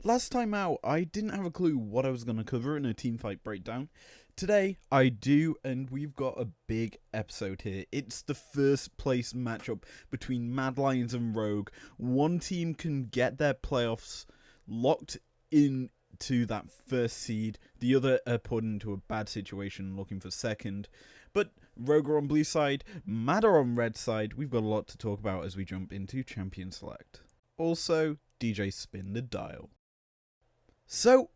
Last time out, I didn't have a clue what I was going to cover in a teamfight breakdown. Today, I do, and we've got a big episode here. It's the first place matchup between Madlions and Rogue. One team can get their playoffs locked into that first seed. The other are put into a bad situation looking for second. But Rogue are on blue side, Mad are on red side. We've got a lot to talk about as we jump into Champion Select. Also, DJ spin the dial. So,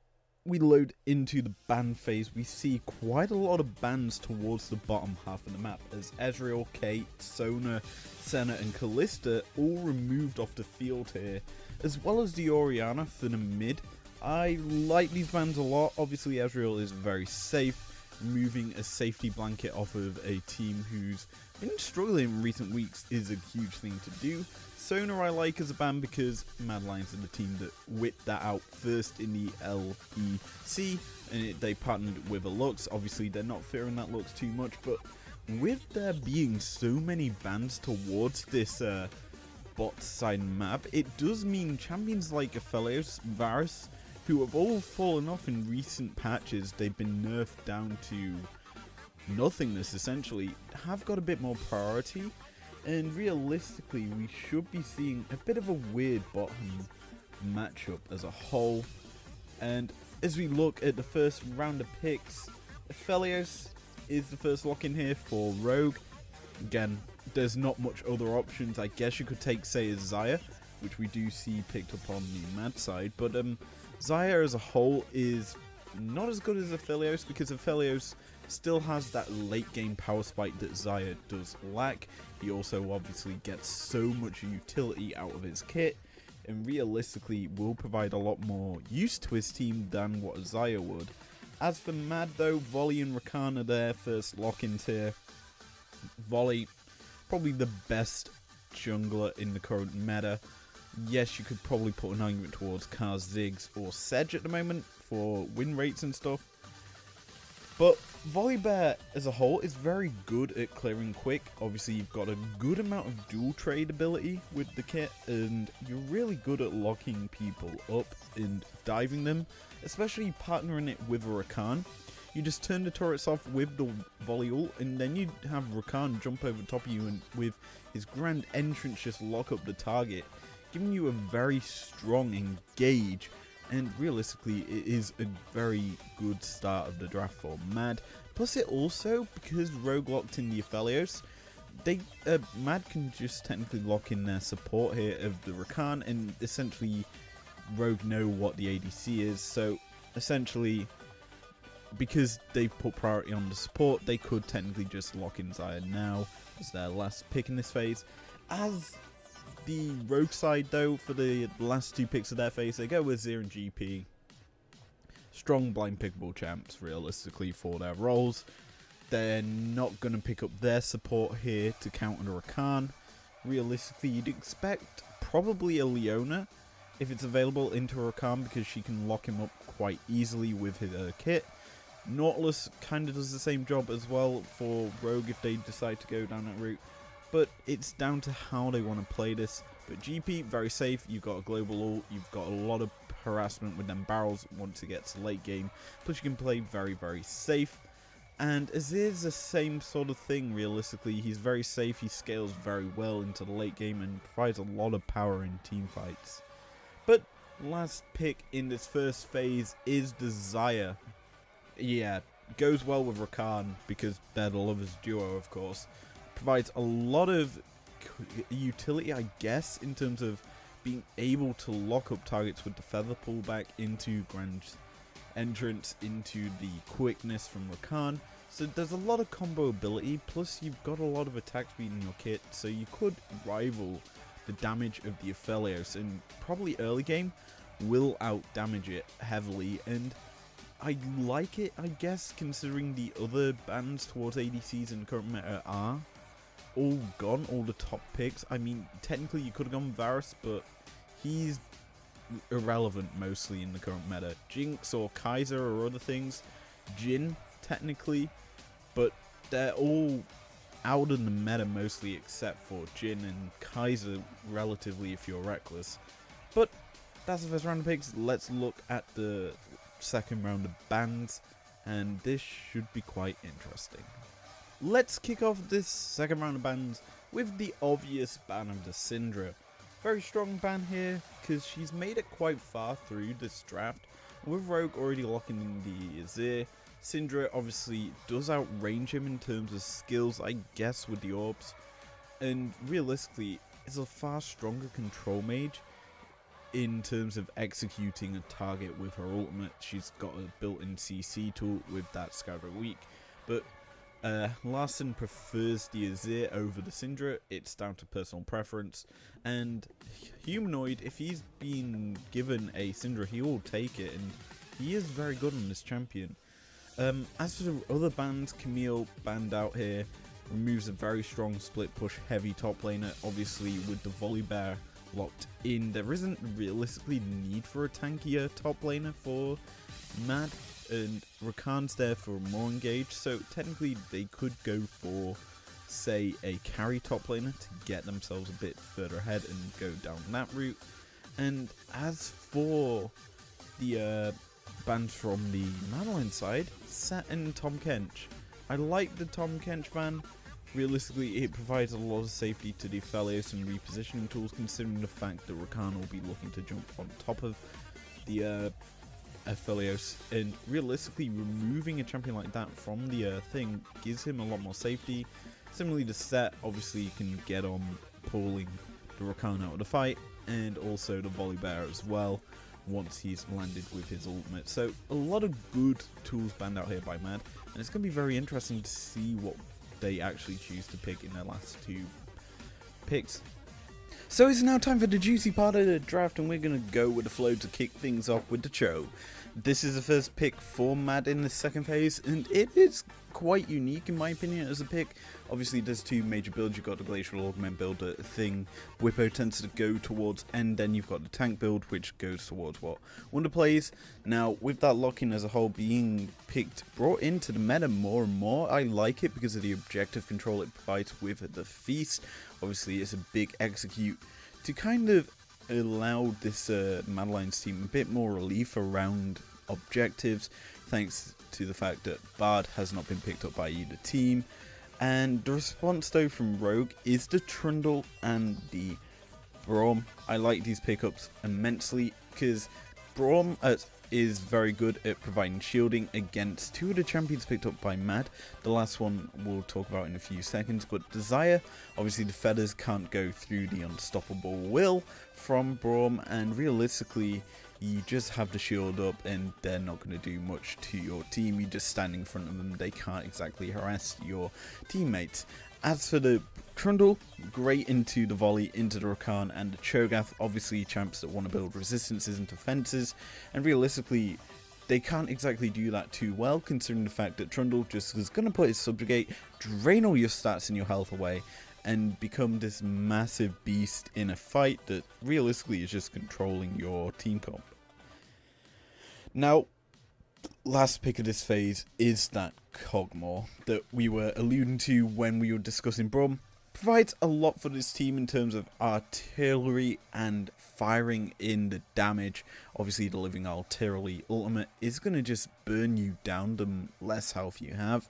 we load into the ban phase. We see quite a lot of bans towards the bottom half of the map, as Ezreal, Kate, Sona, Senna and Kalista all removed off the field here, as well as the Orianna for the mid. I like these bans a lot. Obviously Ezreal is very safe, removing a safety blanket off of a team who's been struggling in recent weeks is a huge thing to do. Sona I like as a ban because Madlions are the team that whipped that out first in the LEC, and they partnered with a Lux. Obviously they're not fearing that Lux too much, but with there being so many bans towards this bot side map, it does mean champions like Aphelios, Varus, who have all fallen off in recent patches, they've been nerfed down to nothingness essentially, have got a bit more priority. And realistically, we should be seeing a bit of a weird bottom matchup as a whole. And as we look at the first round of picks, Aphelios is the first lock in here for Rogue. Again, there's not much other options. I guess you could take, say, Xayah, which we do see picked up on the Mad side. But Xayah as a whole is not as good as Aphelios, because Aphelios still has that late game power spike that Xayah does lack. He also obviously gets so much utility out of his kit, and realistically will provide a lot more use to his team than what Xayah would. As for Mad though, Volley and Rakan are their first lock-ins here. Volley, probably the best jungler in the current meta. Yes, you could probably put an argument towards Kaz, Ziggs or Sedge at the moment for win rates and stuff. But Volibear as a whole is very good at clearing quick. Obviously you've got a good amount of dual trade ability with the kit, and you're really good at locking people up and diving them, especially partnering it with a Rakan. You just turn the turrets off with the volley ult, and then you have Rakan jump over top of you and with his grand entrance just lock up the target, giving you a very strong engage. And realistically, it is a very good start of the draft for Mad. Plus it also, because Rogue locked in the Aphelios, Mad can just technically lock in their support here of the Rakan, and essentially Rogue know what the ADC is. So essentially, because they've put priority on the support, they could technically just lock in Xayah now as their last pick in this phase. As the Rogue side though, for the last two picks of their phase, they go with Zero and GP. Strong blind pickable champs realistically for their roles. They're not going to pick up their support here to counter Rakan. Realistically, you'd expect probably a Leona if it's available into Rakan, because she can lock him up quite easily with her kit. Nautilus kind of does the same job as well for Rogue if they decide to go down that route. But it's down to how they want to play this. But GP, very safe. You've got a global ult. You've got a lot of harassment with them barrels once it gets late game. Plus you can play very, very safe. And Azir's the same sort of thing realistically. He's very safe. He scales very well into the late game and provides a lot of power in team fights. But last pick in this first phase is the Xayah. Yeah, goes well with Rakan because they're the lovers duo, of course. Provides a lot of utility, I guess, in terms of being able to lock up targets with the feather pullback into grand entrance, into the quickness from Rakan. So there's a lot of combo ability, plus you've got a lot of attack speed in your kit, so you could rival the damage of the Aphelios, and probably early game will out damage it heavily. And I like it, I guess, considering the other bans towards ADCs in the current meta are all gone, all the top picks. I mean, technically you could have gone Varus, but he's irrelevant mostly in the current meta. Jinx or Kaiser or other things, Jhin technically, but they're all out in the meta mostly except for Jhin and Kaiser relatively if you're reckless. But that's the first round of picks. Let's look at the second round of bans, and this should be quite interesting. Let's kick off this second round of bans with the obvious ban of the Syndra. Very strong ban here, because she's made it quite far through this draft. With Rogue already locking in the Azir, Syndra obviously does outrange him in terms of skills, I guess, with the orbs. And realistically, is a far stronger control mage in terms of executing a target with her ultimate. She's got a built-in CC tool with that Scouter Weak. But Larson prefers the Azir over the Syndra. It's down to personal preference. And Humanoid, if he's been given a Syndra, he will take it. And he is very good on this champion. As for the other bans, Camille banned out here. Removes a very strong split push heavy top laner. Obviously with the Volibear locked in, there isn't realistically the need for a tankier top laner for Mad, and Rakan's there for more engaged, so technically they could go for, say, a carry top laner to get themselves a bit further ahead and go down that route. And as for the bans from the Madlions side, Set and Tom Kench. I like the Tom Kench ban. Realistically, it provides a lot of safety to the Aphelios and repositioning tools, considering the fact that Rakan will be looking to jump on top of the Aphelios, and realistically removing a champion like that from the thing gives him a lot more safety. Similarly to Set, obviously you can get on pulling the Rakan out of the fight, and also the Volibear as well once he's landed with his ultimate. So a lot of good tools banned out here by Mad, and it's going to be very interesting to see what they actually choose to pick in their last two picks. So it's now time for the juicy part of the draft, and we're going to go with the flow to kick things off with the show. This is the first pick for Mad in the second phase, and it is quite unique in my opinion as a pick. Obviously there's two major builds. You've got the Glacial Augment build thing Whippo tends to go towards, and then you've got the tank build which goes towards what Wonder plays. Now with that lock-in as a whole being picked, brought into the meta more and more, I like it because of the objective control it provides with the Feast. Obviously it's a big execute to kind of allow this Madlions team a bit more relief around objectives, thanks to the fact that Bard has not been picked up by either team. And the response though from Rogue is the Trundle and the Braum. I like these pickups immensely because Braum is very good at providing shielding against two of the champions picked up by Mad. The last one we'll talk about in a few seconds, but Desire, obviously the feathers can't go through the unstoppable will from Braum, and realistically you just have the shield up and they're not going to do much to your team. You just stand in front of them, they can't exactly harass your teammates. As for the Trundle, great into the volley, into the Rakan and the Cho'Gath, obviously champs that want to build resistances into fences, and realistically they can't exactly do that too well, considering the fact that Trundle just is going to put his Subjugate, drain all your stats and your health away, and become this massive beast in a fight that realistically is just controlling your team comp. Now, last pick of this phase is that Kog'Maw that we were alluding to when we were discussing Braum. Provides a lot for this team in terms of artillery and firing in the damage. Obviously the Living Artillery ultimate is going to just burn you down the less health you have.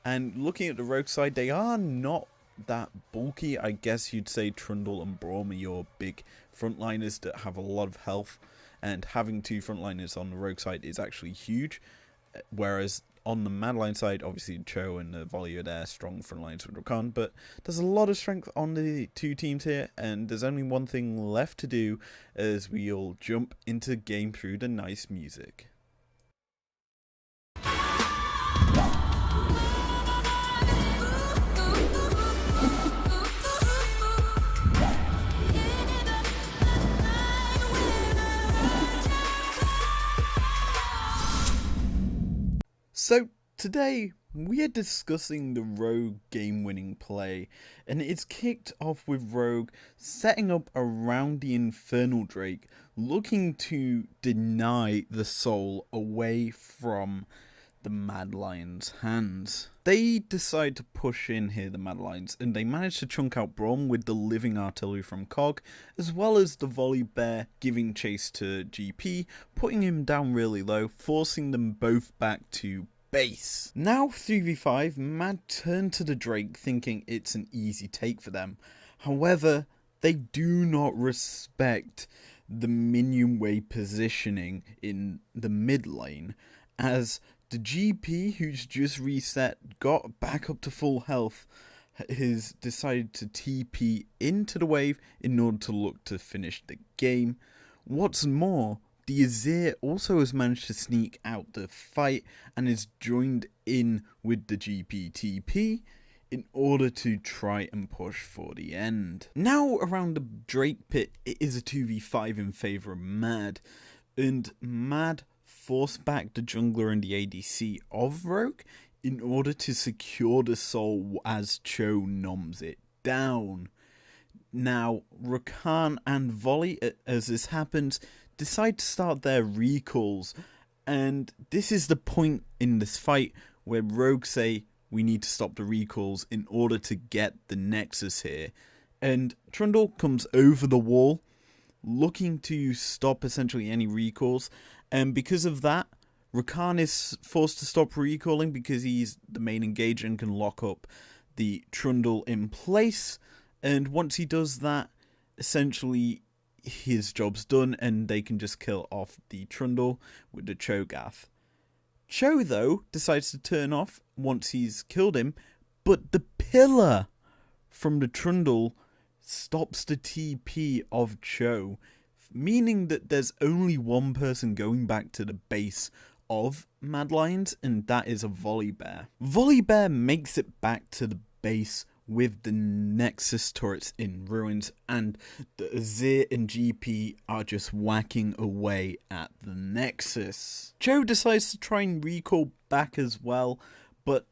And looking at the Rogue side, they are not that bulky. I guess you'd say Trundle and Braum are your big frontliners that have a lot of health, and having two frontliners on the Rogue side is actually huge, whereas on the Madlions side, obviously Cho and the Volley are there, strong frontlines with Rakan, but there's a lot of strength on the two teams here, and there's only one thing left to do as we'll jump into game through the nice music. So today we are discussing the Rogue game-winning play, and it's kicked off with Rogue setting up around the Infernal Drake, looking to deny the soul away from the Madlions' hands. They decide to push in here, the Madlions, and they manage to chunk out Braum with the living artillery from Cog, as well as the volley bear giving chase to GP, putting him down really low, forcing them both back to base. Now 3v5, Mad turn to the Drake thinking it's an easy take for them. However, they do not respect the minion wave positioning in the mid lane, as the GP, who's just reset, got back up to full health, has decided to TP into the wave in order to look to finish the game. What's more, the Azir also has managed to sneak out the fight and is joined in with the GP TP in order to try and push for the end. Now around the Drake pit, it is a 2v5 in favour of Mad, and Mad force back the jungler and the ADC of Rogue in order to secure the soul as Cho noms it down. Now, Rakan and Volley, as this happens, decide to start their recalls, and this is the point in this fight where Rogue say, we need to stop the recalls in order to get the Nexus here. And Trundle comes over the wall, looking to stop essentially any recalls, and because of that, Rakan is forced to stop recalling because he's the main engager and can lock up the Trundle in place. And once he does that, essentially his job's done and they can just kill off the Trundle with the Cho'Gath. Cho, though, decides to turn off once he's killed him, but the pillar from the Trundle stops the TP of Cho, meaning that there's only one person going back to the base of Madlions, and that is a Volley Bear. Volley Bear makes it back to the base with the Nexus turrets in ruins, and the Azir and GP are just whacking away at the Nexus. Cho decides to try and recall back as well, but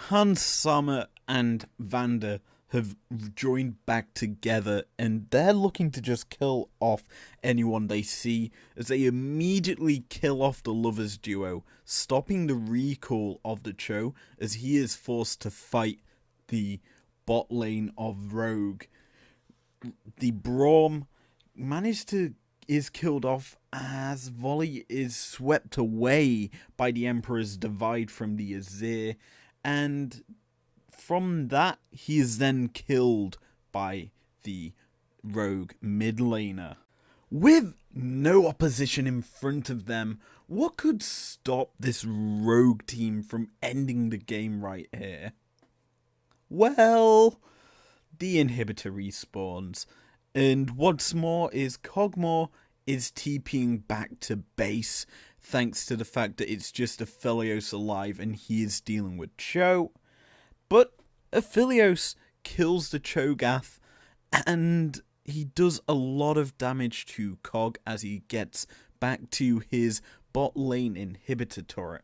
Hans Sommer and Vander have joined back together, and they're looking to just kill off anyone they see, as they immediately kill off the Lovers duo, stopping the recall of the Cho as he is forced to fight the bot lane of Rogue. The Braum is killed off as Volley is swept away by the Emperor's Divide from the Azir, and from that he is then killed by the Rogue mid laner. With no opposition in front of them, what could stop this Rogue team from ending the game right here? Well, the inhibitor respawns, and what's more is Kog'Maw is TPing back to base, thanks to the fact that it's just Aphelios alive and he is dealing with Cho. But Aphelios kills the Cho'Gath, and he does a lot of damage to Cog as he gets back to his bot lane inhibitor turret.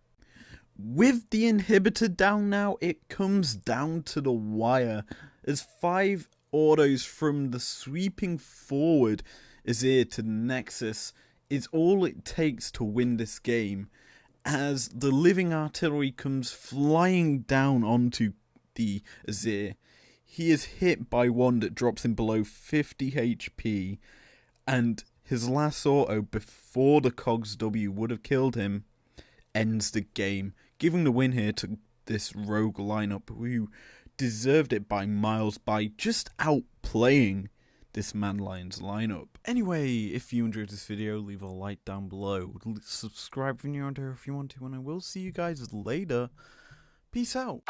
With the inhibitor down now, it comes down to the wire, as 5 autos from the sweeping forward Azir to the Nexus is all it takes to win this game, as the living artillery comes flying down onto the Azir. He is hit by one that drops him below 50 HP, and his last auto before the Cog's W would have killed him ends the game, giving the win here to this Rogue lineup, who deserved it by miles by just outplaying this Madlions lineup. Anyway, if you enjoyed this video, leave a like down below. Subscribe if you're new if you want to, and I will see you guys later. Peace out.